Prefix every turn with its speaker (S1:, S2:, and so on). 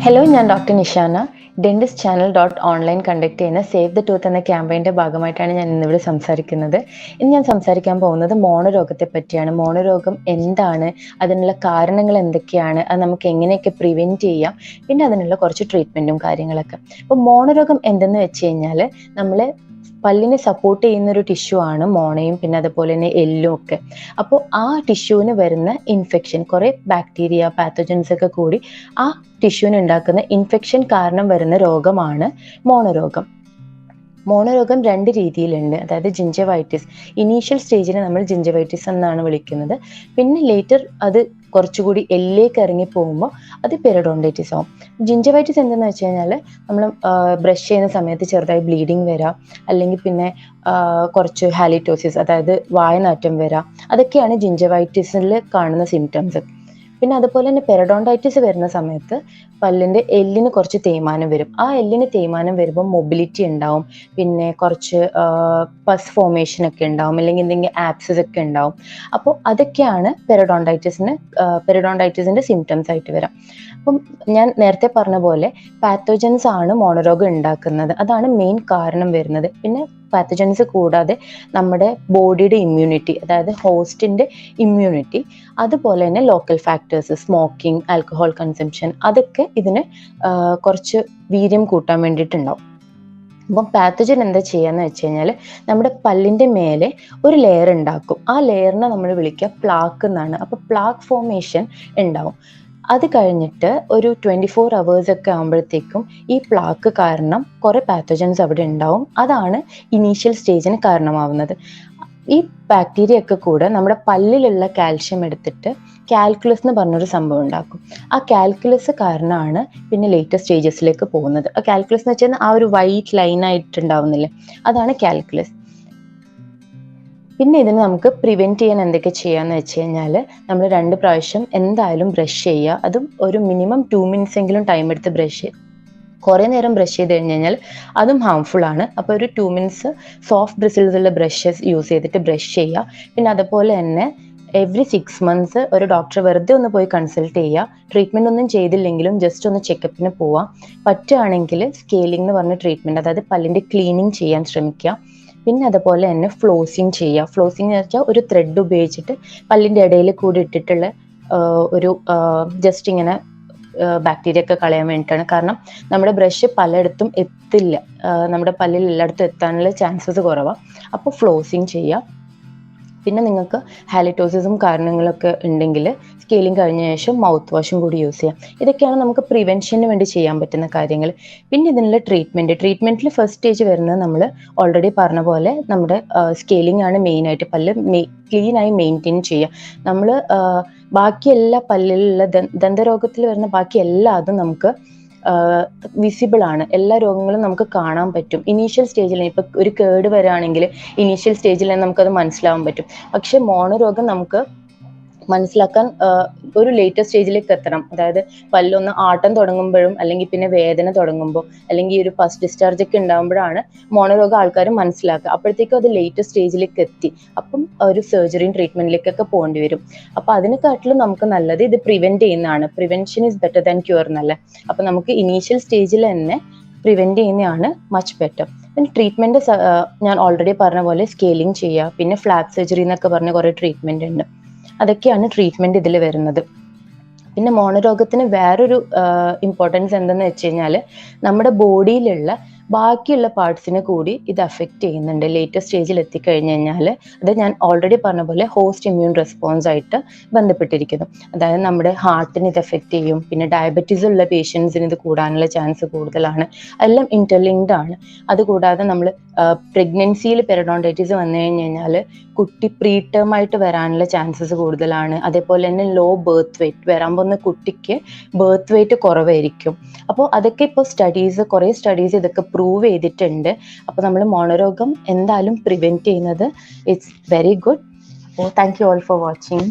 S1: Hello, ഞാൻ doctor Nishana. DentistChannel.Online conduct ചെയ്യുന്ന save the tooth എന്ന ക്യാമ്പയിൻ്റെ ഭാഗമായിട്ടാണ് ഞാൻ ഇന്നിവിടെ സംസാരിക്കുന്നത്. ഇന്ന് ഞാൻ സംസാരിക്കാൻ പോകുന്നത് മോണരോഗത്തെ പറ്റിയാണ്. മോണരോഗം എന്താണ്, അതിനുള്ള കാരണങ്ങൾ എന്തൊക്കെയാണ്, അത് നമുക്ക് എങ്ങനെയൊക്കെ പ്രിവെൻറ്റ് ചെയ്യാം, പിന്നെ അതിനുള്ള കുറച്ച് ട്രീറ്റ്മെൻറ്റും കാര്യങ്ങളൊക്കെ. അപ്പോൾ മോണരോഗം എന്തെന്ന് വെച്ച് കഴിഞ്ഞാൽ, നമ്മൾ പല്ലിനെ സപ്പോർട്ട് ചെയ്യുന്നൊരു ടിഷ്യൂ ആണ് മോണയും പിന്നെ അതുപോലെ തന്നെ എല്ലും ഒക്കെ. അപ്പോൾ ആ ടിഷ്യൂവിന് വരുന്ന ഇൻഫെക്ഷൻ, കുറേ ബാക്ടീരിയ പാത്തജൻസ് ഒക്കെ കൂടി ആ ടിഷ്യൂവിന് ഉണ്ടാക്കുന്ന ഇൻഫെക്ഷൻ കാരണം വരുന്ന രോഗമാണ് മോണരോഗം. മോണരോഗം രണ്ട് രീതിയിലുണ്ട്. അതായത് ജിഞ്ചവൈറ്റിസ്, ഇനീഷ്യൽ സ്റ്റേജിൽ നമ്മൾ ജിഞ്ചവൈറ്റിസ് എന്നാണ് വിളിക്കുന്നത്. പിന്നെ ലേറ്റർ അത് കുറച്ചുകൂടി എല്ലിലേക്ക് ഇറങ്ങി പോകുമ്പോൾ അത് പെരിഡോണ്ടൈറ്റിസ് ആവും. ജിഞ്ചവൈറ്റിസ് എന്തെന്ന് വെച്ച് കഴിഞ്ഞാൽ, നമ്മൾ ബ്രഷ് ചെയ്യുന്ന സമയത്ത് ചെറുതായി ബ്ലീഡിങ് വരാം, അല്ലെങ്കിൽ പിന്നെ കുറച്ച് ഹാലിറ്റോസിസ്, അതായത് വായനാറ്റം വരാം. അതൊക്കെയാണ് ജിഞ്ചവൈറ്റിസിൽ കാണുന്ന സിംറ്റംസ്. പിന്നെ അതുപോലെ തന്നെ പെരിഡോണ്ടൈറ്റിസ് വരുന്ന സമയത്ത് പല്ലിൻ്റെ എല്ലിന് കുറച്ച് തേയ്മാനം വരും. ആ എല്ലിന് തേയ്മാനം വരുമ്പോൾ മൊബിലിറ്റി ഉണ്ടാവും, പിന്നെ കുറച്ച് പസ് ഫോർമേഷൻ ഒക്കെ ഉണ്ടാവും, അല്ലെങ്കിൽ എന്തെങ്കിലും ആപ്സസ് ഒക്കെ ഉണ്ടാവും. അപ്പോൾ അതൊക്കെയാണ് പെരിഡോണ്ടൈറ്റിസിൻ്റെ സിംറ്റംസ് ആയിട്ട് വരാം. അപ്പം ഞാൻ നേരത്തെ പറഞ്ഞ പോലെ പാത്തോജൻസ് ആണ് മോണരോഗം ഉണ്ടാക്കുന്നത്. അതാണ് മെയിൻ കാരണം വരുന്നത്. പിന്നെ പാത്തജൻസ് കൂടാതെ നമ്മുടെ ബോഡിയുടെ ഇമ്മ്യൂണിറ്റി, അതായത് ഹോസ്റ്റിൻ്റെ ഇമ്മ്യൂണിറ്റി, അതുപോലെ തന്നെ local factors, smoking, alcohol consumption, അതൊക്കെ ഇതിന് കുറച്ച് വീര്യം കൂട്ടാൻ വേണ്ടിയിട്ടുണ്ടാവും. അപ്പം പാത്തജൻ എന്താ ചെയ്യാന്ന് വെച്ച് കഴിഞ്ഞാൽ, നമ്മുടെ പല്ലിൻ്റെ മേലെ ഒരു ലെയർ ഉണ്ടാക്കും. ആ ലെയറിനെ നമ്മൾ വിളിക്കുക പ്ലാക്ക് എന്നാണ്. അപ്പോൾ പ്ലാക്ക് ഫോർമേഷൻ ഉണ്ടാവും. അത് കഴിഞ്ഞിട്ട് ഒരു 24 hours ഒക്കെ ആകുമ്പോഴത്തേക്കും ഈ പ്ലാക്ക് കാരണം കുറേ പാത്തജൻസ് അവിടെ ഉണ്ടാവും. അതാണ് ഇനീഷ്യൽ സ്റ്റേജിന് കാരണമാവുന്നത്. ഈ ബാക്ടീരിയ ഒക്കെ കൂടെ നമ്മുടെ പല്ലിലുള്ള കാൽഷ്യം എടുത്തിട്ട് കാൽക്കുലസ് എന്ന് പറഞ്ഞൊരു സംഭവം ഉണ്ടാക്കും. ആ കാൽക്കുലസ് കാരണമാണ് പിന്നെ ലേറ്റർ സ്റ്റേജസിലേക്ക് പോകുന്നത്. ആ കാൽക്കുലസ് എന്ന് വെച്ചാൽ ആ ഒരു വൈറ്റ് ലൈൻ ആയിട്ടുണ്ടാവുന്നില്ലേ, അതാണ് കാൽക്കുലസ്. പിന്നെ ഇതിന് നമുക്ക് പ്രിവെൻറ്റ് ചെയ്യാൻ എന്തൊക്കെ ചെയ്യാന്ന് വെച്ച് കഴിഞ്ഞാൽ, നമ്മൾ 2 പ്രാവശ്യം എന്തായാലും ബ്രഷ് ചെയ്യുക. അതും ഒരു മിനിമം 2 minutes എങ്കിലും ടൈം എടുത്ത് ബ്രഷ് ചെയ്യുക. കുറേ നേരം ബ്രഷ് ചെയ്ത് കഴിഞ്ഞ് കഴിഞ്ഞാൽ അതും ഹാംഫുൾ ആണ്. അപ്പോൾ ഒരു 2 minutes സോഫ്റ്റ് ബ്രിസിൽസ് ഉള്ള ബ്രഷസ് യൂസ് ചെയ്തിട്ട് ബ്രഷ് ചെയ്യുക. പിന്നെ അതുപോലെ തന്നെ എവറി 6 months ഒരു ഡോക്ടറെ വെറുതെ ഒന്ന് പോയി കൺസൾട്ട് ചെയ്യുക. ട്രീറ്റ്മെൻറ്റ് ഒന്നും ചെയ്തില്ലെങ്കിലും ജസ്റ്റ് ഒന്ന് ചെക്കപ്പിന് പോവാം. പറ്റുകയാണെങ്കിൽ സ്കെയിലിംഗ് എന്ന് പറഞ്ഞ ട്രീറ്റ്മെൻറ്റ്, അതായത് പല്ലിൻ്റെ ക്ലീനിങ് ചെയ്യാൻ ശ്രമിക്കുക. പിന്നെ അതുപോലെ തന്നെ ഫ്ലോസിങ് ചെയ്യുക. ഫ്ലോസിങ് എന്ന് വെച്ചാൽ ഒരു ത്രെഡ് ഉപയോഗിച്ചിട്ട് പല്ലിൻ്റെ ഇടയിൽ കൂടി ഇട്ടിട്ടുള്ള ഒരു ജസ്റ്റ് ഇങ്ങനെ ബാക്ടീരിയ ഒക്കെ കളയാൻ വേണ്ടിയിട്ടാണ്. കാരണം നമ്മുടെ ബ്രഷ് പലയിടത്തും എത്തില്ല, നമ്മുടെ പല്ലിൽ എല്ലായിടത്തും എത്താനുള്ള ചാൻസസ് കുറവാണ്. അപ്പോൾ ഫ്ലോസിങ് ചെയ്യുക. പിന്നെ നിങ്ങൾക്ക് ഹാലിറ്റോസിസും കാരണങ്ങളൊക്കെ ഉണ്ടെങ്കിൽ സ്കെയിലിംഗ് കഴിഞ്ഞ ശേഷം മൗത്ത് വാഷും കൂടി യൂസ് ചെയ്യാം. ഇതൊക്കെയാണ് നമുക്ക് പ്രിവെൻഷന് വേണ്ടി ചെയ്യാൻ പറ്റുന്ന കാര്യങ്ങൾ. പിന്നെ ഇതിനുള്ള ട്രീറ്റ്മെൻറ്റിൽ ഫസ്റ്റ് സ്റ്റേജ് വരുന്നത് നമ്മൾ ഓൾറെഡി പറഞ്ഞ പോലെ നമ്മുടെ സ്കെയിലിംഗ് ആണ് മെയിനായിട്ട്. പല്ല് ക്ലീനായി മെയിൻറ്റെയിൻ ചെയ്യുക. നമ്മൾ ബാക്കി എല്ലാ പല്ലിലുള്ള ദന്തരോഗത്തിൽ വരുന്ന ബാക്കി എല്ലാതും നമുക്ക് വിസിബിൾ ആണ്. എല്ലാ രോഗങ്ങളും നമുക്ക് കാണാൻ പറ്റും. ഇനീഷ്യൽ സ്റ്റേജിൽ ഇപ്പം ഒരു കേട് വരാണെങ്കിൽ ഇനീഷ്യൽ സ്റ്റേജിൽ നമുക്കത് മനസ്സിലാവാൻ പറ്റും. പക്ഷെ മോണരോഗം നമുക്ക് മനസ്സിലാക്കാൻ ഒരു ലേറ്റർ സ്റ്റേജിലേക്ക് എത്തണം. അതായത് പല്ലൊന്ന് ആട്ടം തുടങ്ങുമ്പോഴും, അല്ലെങ്കിൽ പിന്നെ വേദന തുടങ്ങുമ്പോൾ, അല്ലെങ്കിൽ ഒരു പസ് ഡിസ്ചാർജ് ഒക്കെ ഉണ്ടാകുമ്പോഴാണ് മോണരോഗം ആൾക്കാർ മനസ്സിലാക്കുക. അപ്പോഴത്തേക്കും അത് ലേറ്റർ സ്റ്റേജിലേക്ക് എത്തി. അപ്പം ഒരു സർജറിയും ട്രീറ്റ്മെന്റിലേക്കൊക്കെ പോകേണ്ടി വരും. അപ്പം അതിനെക്കാട്ടിലും നമുക്ക് നല്ലത് ഇത് പ്രിവെന്റ് ചെയ്യുന്നതാണ്. Prevention is better than cure എന്നല്ലേ. അപ്പം നമുക്ക് ഇനീഷ്യൽ സ്റ്റേജിൽ തന്നെ പ്രിവെന്റ് ചെയ്യുന്നതാണ് മച്ച് ബെറ്റർ. പിന്നെ ട്രീറ്റ്മെന്റ് ഞാൻ ഓൾറെഡി പറഞ്ഞ പോലെ സ്കെയിലിംഗ് ചെയ്യുക. പിന്നെ ഫ്ലാപ്പ് സർജറി എന്നൊക്കെ പറഞ്ഞ കുറേ ട്രീറ്റ്മെന്റ് ഉണ്ട്. അതൊക്കെയാണ് ട്രീറ്റ്മെൻറ്റ് ഇതിൽ വരുന്നത്. പിന്നെ മോണരോഗത്തിന് വേറൊരു ഇമ്പോർട്ടൻസ് എന്തെന്ന് വെച്ച് കഴിഞ്ഞാൽ, നമ്മുടെ ബോഡിയിലുള്ള ബാക്കിയുള്ള പാർട്സിനെ കൂടി ഇത് അഫക്റ്റ് ചെയ്യുന്നുണ്ട് ലേറ്റർ സ്റ്റേജിൽ എത്തിക്കഴിഞ്ഞ് കഴിഞ്ഞാൽ. അത് ഞാൻ ഓൾറെഡി പറഞ്ഞ പോലെ ഹോസ്റ്റ് ഇമ്മ്യൂൺ റെസ്പോൺസ് ആയിട്ട് ബന്ധപ്പെട്ടിരിക്കുന്നു. അതായത് നമ്മുടെ ഹാർട്ടിന് ഇത് എഫക്റ്റ് ചെയ്യും. പിന്നെ ഡയബറ്റീസ് ഉള്ള പേഷ്യൻസിന് ഇത് കൂടാനുള്ള ചാൻസ് കൂടുതലാണ്. എല്ലാം ഇന്റർലിങ്ക്ഡ് ആണ്. അതുകൂടാതെ നമ്മൾ പ്രഗ്നൻസിയിൽ പെരിഡോണ്ടൈറ്റിസ് വന്നു കഴിഞ്ഞ് കഴിഞ്ഞാൽ കുട്ടി പ്രീ ടേം ആയിട്ട് വരാനുള്ള ചാൻസസ് കൂടുതലാണ്. അതേപോലെ തന്നെ ലോ ബർത്ത് വെയ്റ്റ്, വരാൻ പോകുന്ന കുട്ടിക്ക് ബർത്ത് വെയ്റ്റ് കുറവായിരിക്കും. അപ്പോൾ അതൊക്കെ ഇപ്പോൾ കുറേ സ്റ്റഡീസ് ഇതൊക്കെ പ്രൂവ് ചെയ്തിട്ടുണ്ട്. അപ്പോൾ നമ്മൾ മോണരോഗം എന്തായാലും പ്രിവെൻറ്റ് ചെയ്യുന്നത് ഇറ്റ്സ് വെരി ഗുഡ്. അപ്പോൾ thank you all for watching.